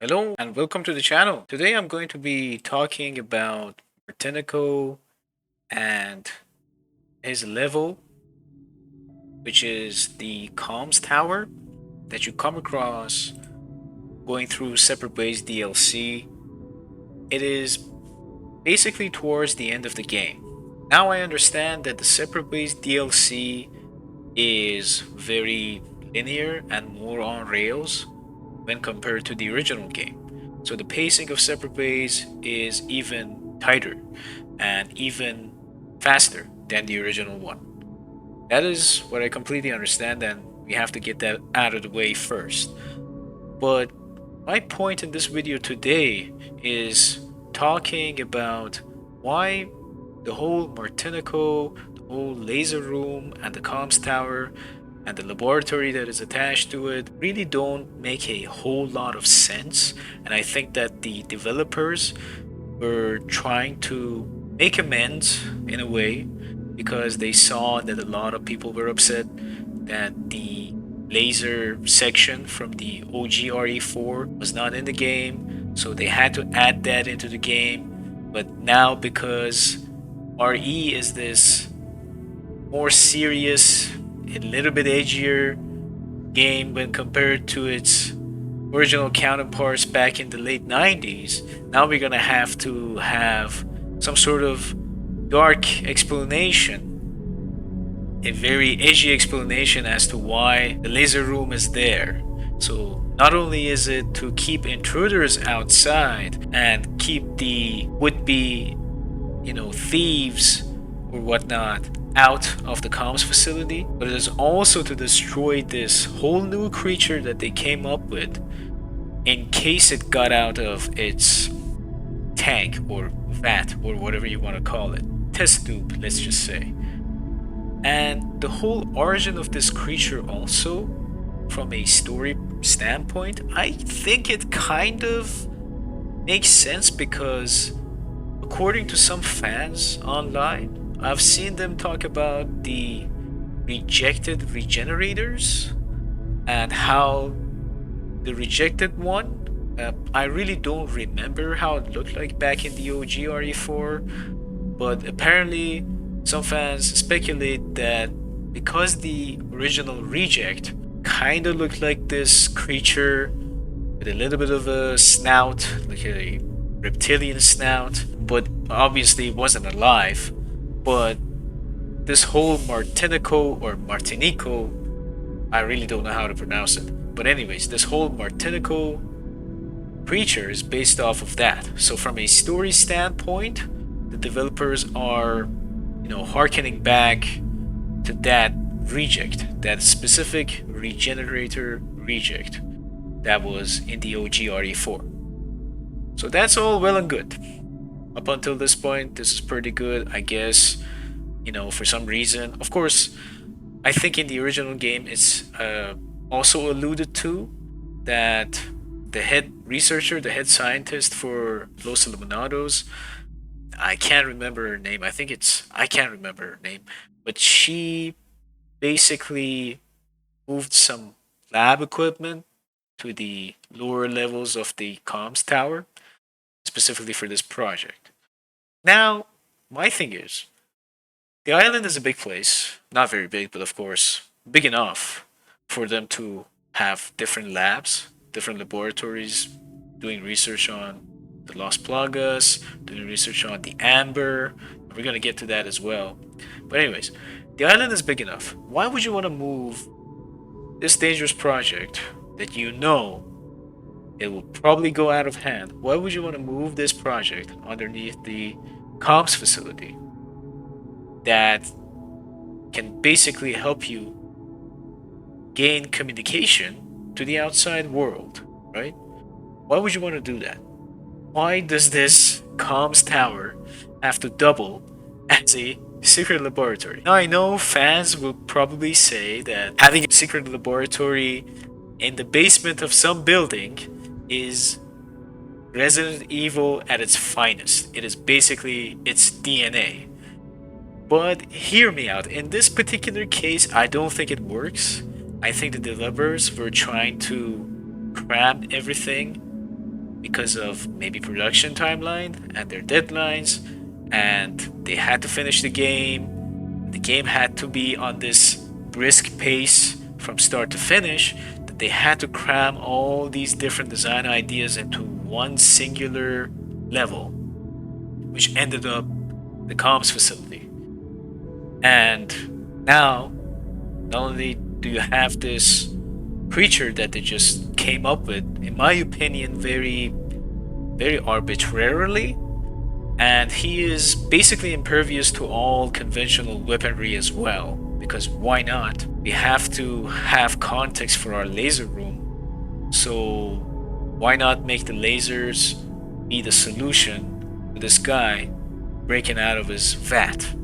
Hello and welcome to the channel. Today I'm going to be talking about Martinico and his level, which is the Comms Tower that you come across going through Separate Ways DLC. It is basically towards the end of the game. Now I understand that the Separate Ways DLC is very linear and more on rails when compared to the original game. So the pacing of Separate Ways is even tighter and even faster than the original one. That is what I completely understand, and we have to get that out of the way first. But my point in this video today is talking about why the whole Martinico, the whole laser room, and the comms tower, and the laboratory that is attached to it really don't make a whole lot of sense. And I think that the developers were trying to make amends in a way because they saw that a lot of people were upset that the laser section from the OG RE4 was not in the game, so they had to add that into the game. But now, because RE is this more serious, a little bit edgier game when compared to its original counterparts back in the late 90s, now we're gonna have to have some sort of dark explanation, a very edgy explanation as to why the laser room is there. So not only is it to keep intruders outside and keep the would-be, thieves or whatnot out of the comms facility, but it is also to destroy this whole new creature that they came up with in case it got out of its tank or vat or whatever you want to call it. Test tube, let's just say. And the whole origin of this creature also, from a story standpoint, I think it kind of makes sense because according to some fans online, I've seen them talk about the rejected regenerators and how the rejected one, I really don't remember how it looked like back in the OG RE4, but apparently some fans speculate that because the original reject kind of looked like this creature with a little bit of a snout, like a reptilian snout, but obviously it wasn't alive. But this whole Martinico or Martinico, I really don't know how to pronounce it. But anyways, this whole Martinico creature is based off of that. So from a story standpoint, the developers are, harkening back to that reject, that specific regenerator reject that was in the OG RE4. So that's all well and good. Up until this point, this is pretty good, I guess. For some reason, of course, I think in the original game it's also alluded to that the head researcher, the head scientist for Los Eliminados, I can't remember her name. I can't remember her name, but she basically moved some lab equipment to the lower levels of the comms tower, specifically for this project. Now, my thing is, the island is a big place. Not very big, but of course, big enough for them to have different labs, different laboratories doing research on the Las Plagas, doing research on the Amber. We're going to get to that as well. But, anyways, the island is big enough. Why would you want to move this dangerous project that you know it will probably go out of hand? Why would you want to move this project underneath the comms facility that can basically help you gain communication to the outside world, right? Why would you want to do that? Why does this comms tower have to double as a secret laboratory? Now I know fans will probably say that having a secret laboratory in the basement of some building is Resident Evil at its finest. It is basically its DNA. But hear me out. In this particular case, I don't think it works. I think the developers were trying to cram everything because of maybe production timeline and their deadlines, and they had to finish the game. The game had to be on this brisk pace from start to finish, that they had to cram all these different design ideas into one singular level, which ended up the comms facility. And now, not only do you have this creature that they just came up with, in my opinion, very arbitrarily, and he is basically impervious to all conventional weaponry as well, because why not? We have to have context for our laser room, so why not make the lasers be the solution to this guy breaking out of his vat,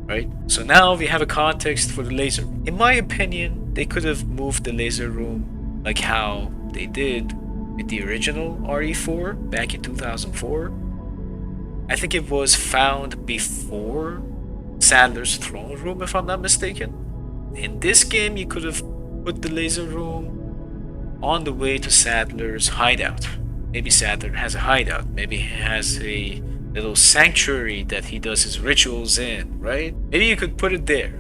right? So now we have a context for the laser room. In my opinion, they could have moved the laser room like how they did with the original RE4 back in 2004. I think it was found before Sadler's throne room, if I'm not mistaken. In this game, you could have put the laser room on the way to Sadler's hideout. Maybe Sadler has a hideout. Maybe he has a little sanctuary that he does his rituals in, right? Maybe you could put it there.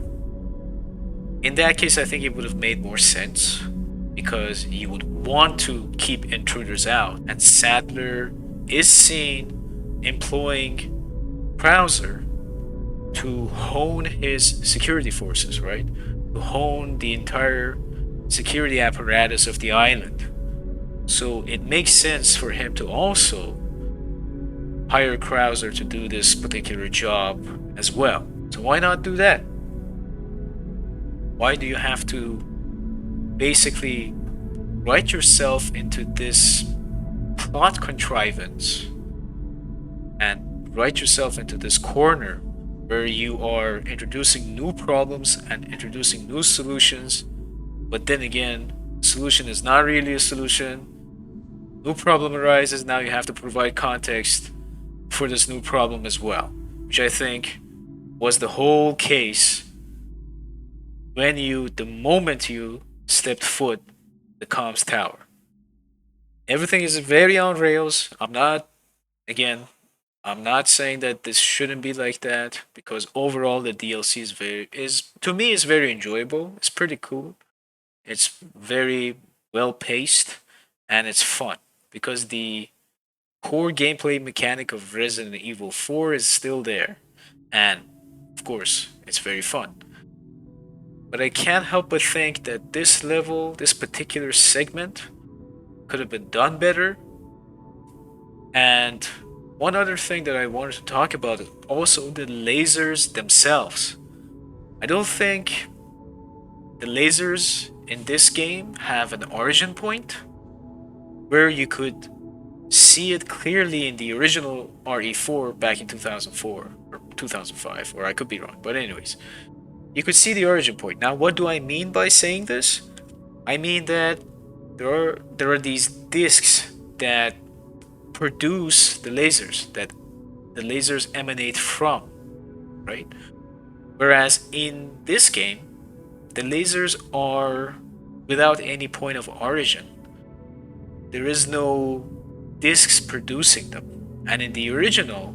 In that case, I think it would have made more sense, because you would want to keep intruders out, and Sadler is seen employing Krauser to hone his security forces, right? To hone the entire security apparatus of the island. So it makes sense for him to also hire Krauser to do this particular job as well. So why not do that? Why do you have to basically write yourself into this plot contrivance and write yourself into this corner where you are introducing new problems and introducing new solutions, but then again, solution is not really a solution. New problem arises, now you have to provide context for this new problem as well, which I think was the whole case when the moment you stepped foot the comms tower. Everything is very on rails. I'm not saying that this shouldn't be like that, because overall the DLC is to me is very enjoyable. It's pretty cool. It's very well paced and it's fun, because the core gameplay mechanic of Resident Evil 4 is still there. And of course, it's very fun. But I can't help but think that this level, this particular segment, could have been done better. And one other thing that I wanted to talk about is also the lasers themselves. I don't think the lasers in this game have an origin point where you could see it clearly in the original RE4 back in 2004 or 2005, or I could be wrong, but anyways, you could see the origin point. Now, what do I mean by saying this? I mean that there are these discs that produce the lasers that the lasers emanate from, right? Whereas in this game, the lasers are without any point of origin. There is no discs producing them. And in the original,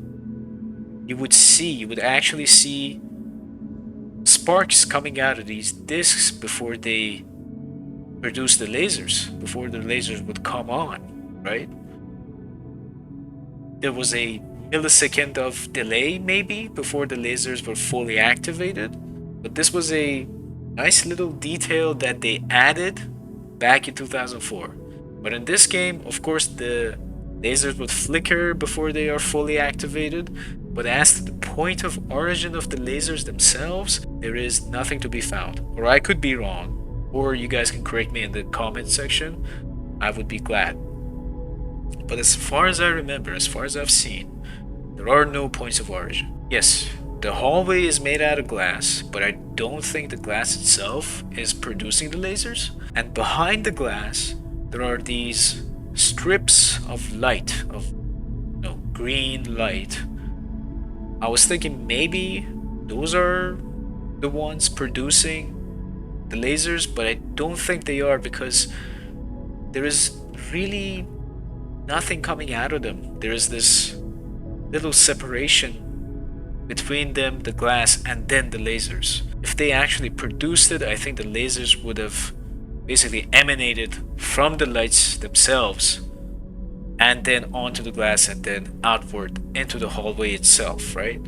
you would actually see sparks coming out of these discs before they produce the lasers, before the lasers would come on, right? There was a millisecond of delay maybe before the lasers were fully activated, but this was a nice little detail that they added back in 2004. But in this game, of course, the lasers would flicker before they are fully activated, but as to the point of origin of the lasers themselves, there is nothing to be found. Or I could be wrong, or you guys can correct me in the comment section. I would be glad. But as far as I remember, as far as I've seen, there are no points of origin. Yes, the hallway is made out of glass, but I don't think the glass itself is producing the lasers. And behind the glass, there are these strips of light, of green light. I was thinking maybe those are the ones producing the lasers, but I don't think they are, because there is really nothing coming out of them. There is this little separation between them, the glass, and then the lasers. If they actually produced it, I think the lasers would have basically emanated from the lights themselves and then onto the glass and then outward into the hallway itself, right?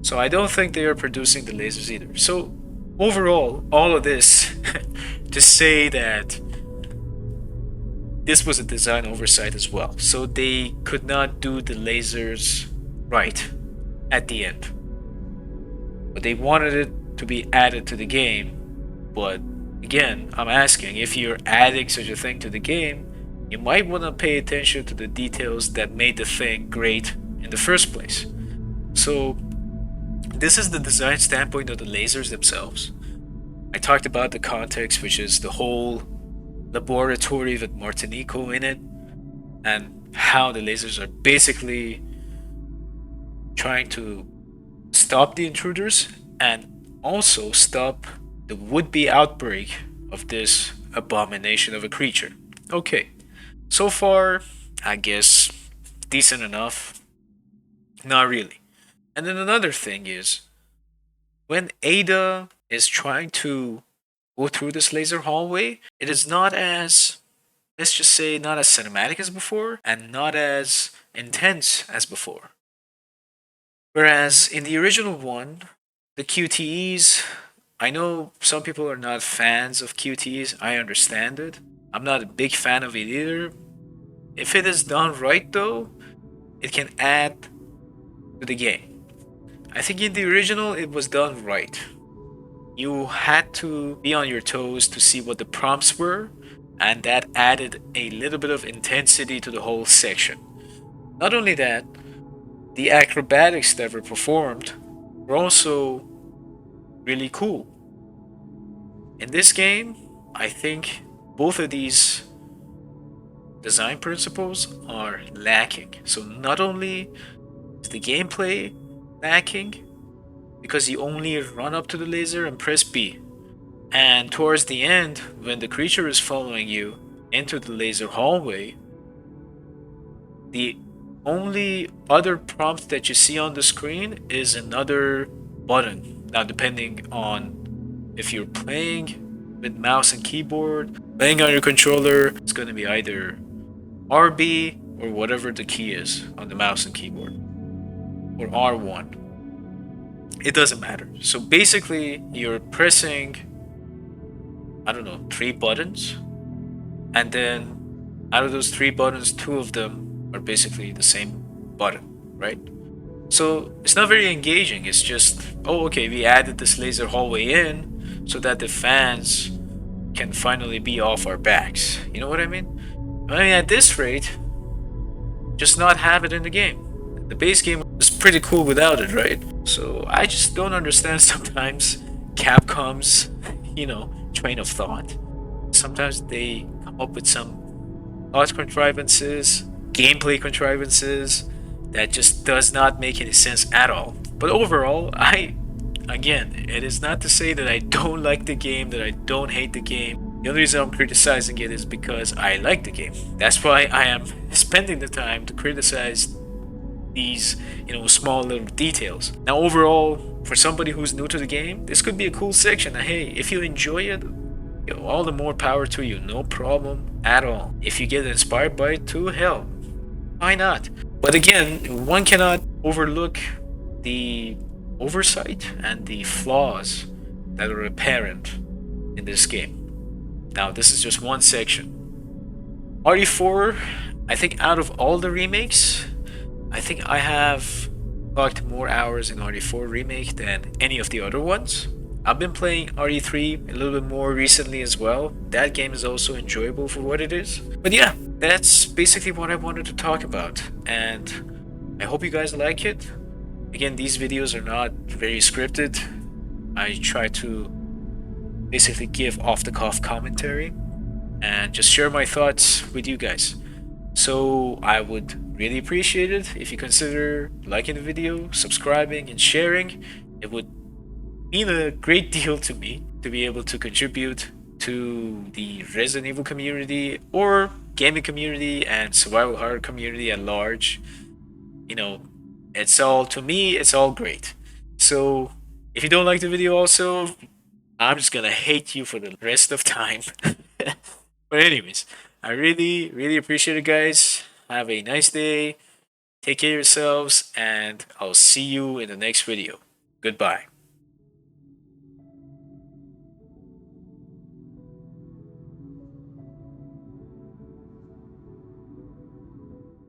So I don't think they are producing the lasers either. So overall, all of this to say that this was a design oversight as well. So they could not do the lasers right at the end. But they wanted it to be added to the game. But again, I'm asking, if you're adding such a thing to the game, you might want to pay attention to the details that made the thing great in the first place. So this is the design standpoint of the lasers themselves. I talked about the context, which is the whole laboratory with Martinico in it, and how the lasers are basically trying to stop the intruders and also stop the would-be outbreak of this abomination of a creature. Okay, so far, I guess decent enough. Not really. And then another thing is, when Ada is trying to go through this laser hallway, it is not as, let's just say, not as cinematic as before and not as intense as before. Whereas in the original one, the QTEs, I know some people are not fans of QTEs, I understand it. I'm not a big fan of it either. If it is done right though, it can add to the game. I think in the original it was done right. You had to be on your toes to see what the prompts were, and that added a little bit of intensity to the whole section. Not only that, the acrobatics that were performed were also really cool. In this game, I think both of these design principles are lacking. So not only is the gameplay lacking because you only run up to the laser and press B, and towards the end, when the creature is following you into the laser hallway, the only other prompt that you see on the screen is another button. Now, depending on if you're playing with mouse and keyboard, playing on your controller, it's going to be either RB or whatever the key is on the mouse and keyboard, or R1. It doesn't matter. So basically, you're pressing, I don't know, 3 buttons, and then out of those 3 buttons, 2 of them are basically the same button, right? So it's not very engaging. It's just, oh, okay, we added this laser hallway in so that the fans can finally be off our backs. You know what I mean? I mean, at this rate, just not have it in the game. The base game is pretty cool without it, right? So I just don't understand sometimes Capcom's, train of thought. Sometimes they come up with some thought contrivances, gameplay contrivances that just does not make any sense at all. But overall, again, it is not to say that I don't like the game, that I don't hate the game. The only reason I'm criticizing it is because I like the game. That's why I am spending the time to criticize these, small little details. Now, overall, for somebody who's new to the game, this could be a cool section. Now, hey, if you enjoy it, all the more power to you, no problem at all. If you get inspired by it too, hell, why not? But again, one cannot overlook the oversight and the flaws that are apparent in this game. Now, this is just one section. RE4, I think out of all the remakes, I think I have clocked more hours in RE4 Remake than any of the other ones. I've been playing RE3 a little bit more recently as well. That game is also enjoyable for what it is. But yeah, that's basically what I wanted to talk about, and I hope you guys like it. Again, these videos are not very scripted. I try to basically give off-the-cuff commentary and just share my thoughts with you guys. So I would really appreciate it if you consider liking the video, subscribing, and sharing. It would mean a great deal to me to be able to contribute to the Resident Evil community, or gaming community and survival horror community at large. You know, it's all, to me, it's all great. So if you don't like the video also, I'm just gonna hate you for the rest of time. But anyways, I really, really appreciate it, guys. Have a nice day. Take care of yourselves, and I'll see you in the next video. Goodbye.